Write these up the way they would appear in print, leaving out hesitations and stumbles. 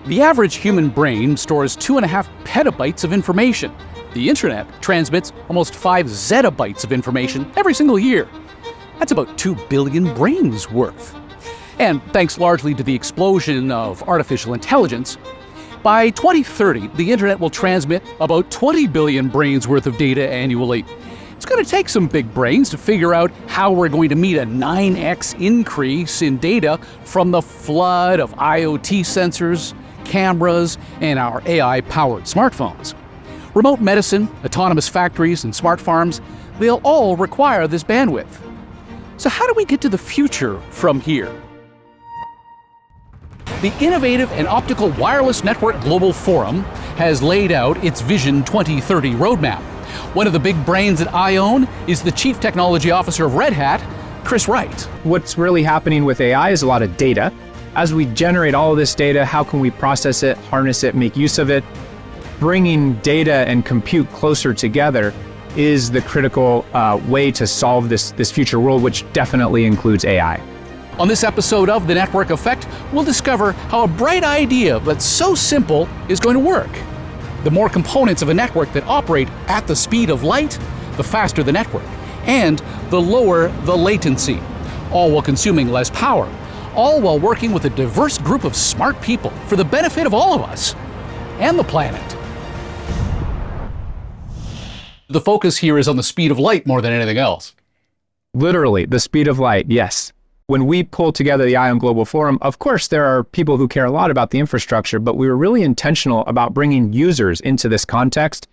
The average human brain stores 2.5 petabytes of information. The internet transmits almost 5 zettabytes of information every single year. That's about 2 billion brains worth. And thanks largely to the explosion of artificial intelligence, by 2030, the internet will transmit about 20 billion brains worth of data annually. It's going to take some big brains to figure out how we're going to meet a 9x increase in data from the flood of IoT sensors, cameras, and our AI-powered smartphones. Remote medicine, autonomous factories, and smart farms, they'll all require this bandwidth. So how do we get to the future from here? The Innovative and Optical Wireless Network Global Forum has laid out its Vision 2030 roadmap. One of the big brains at IOWN is the Chief Technology Officer of Red Hat, Wright. What's really happening with AI is a lot of data. As we generate all of this data, how can we process it, harness it, make use of it? Bringing data and compute closer together is the critical way to solve this future world, which definitely includes AI. On this episode of The Network Effect, we'll discover how a bright idea that's so simple is going to work. The more components of a network that operate at the speed of light, the faster the network, and the lower the latency, all while consuming less power, all while working with a diverse group of smart people for the benefit of all of us and the planet. The focus here is on the speed of light more than anything else. Literally, the speed of light, yes. When we pulled together the IOWN Global Forum, of course, there are people who care a lot about the infrastructure, but we were really intentional about bringing users into this context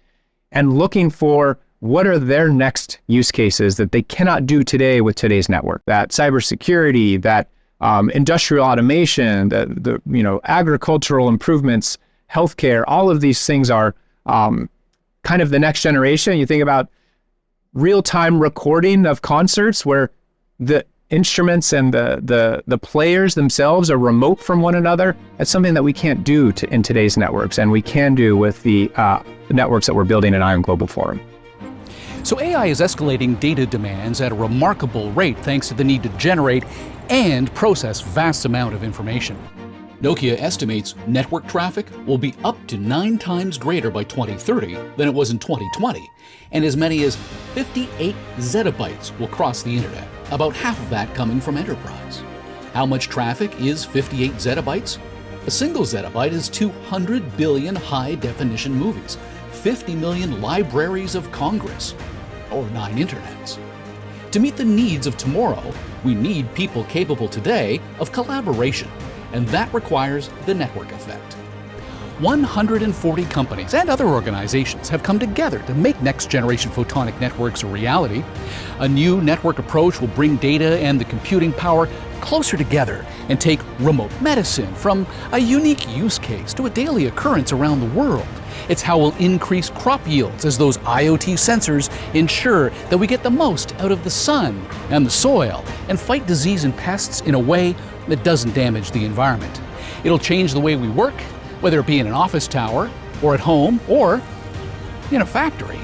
and looking for what are their next use cases that they cannot do today with today's network. That cybersecurity, that industrial automation, the agricultural improvements, healthcare, all of these things are kind of the next generation. You think about real-time recording of concerts where the instruments and the players themselves are remote from one another. That's something that we can't do in today's networks, and we can do with the networks that we're building in IOWN Global Forum. So AI is escalating data demands at a remarkable rate thanks to the need to generate and process vast amount of information. Nokia estimates network traffic will be up to 9 times greater by 2030 than it was in 2020, and as many as 58 zettabytes will cross the internet, about half of that coming from enterprise. How much traffic is 58 zettabytes? A single zettabyte is 200 billion high-definition movies, 50 million libraries of Congress, or 9 internets. To meet the needs of tomorrow, we need people capable today of collaboration, and that requires the network effect. 140 companies and other organizations have come together to make next-generation photonic networks a reality. A new network approach will bring data and the computing power closer together and take remote medicine from a unique use case to a daily occurrence around the world. It's how we'll increase crop yields as those IoT sensors ensure that we get the most out of the sun and the soil and fight disease and pests in a way that doesn't damage the environment. It'll change the way we work, whether it be in an office tower, or at home, or in a factory.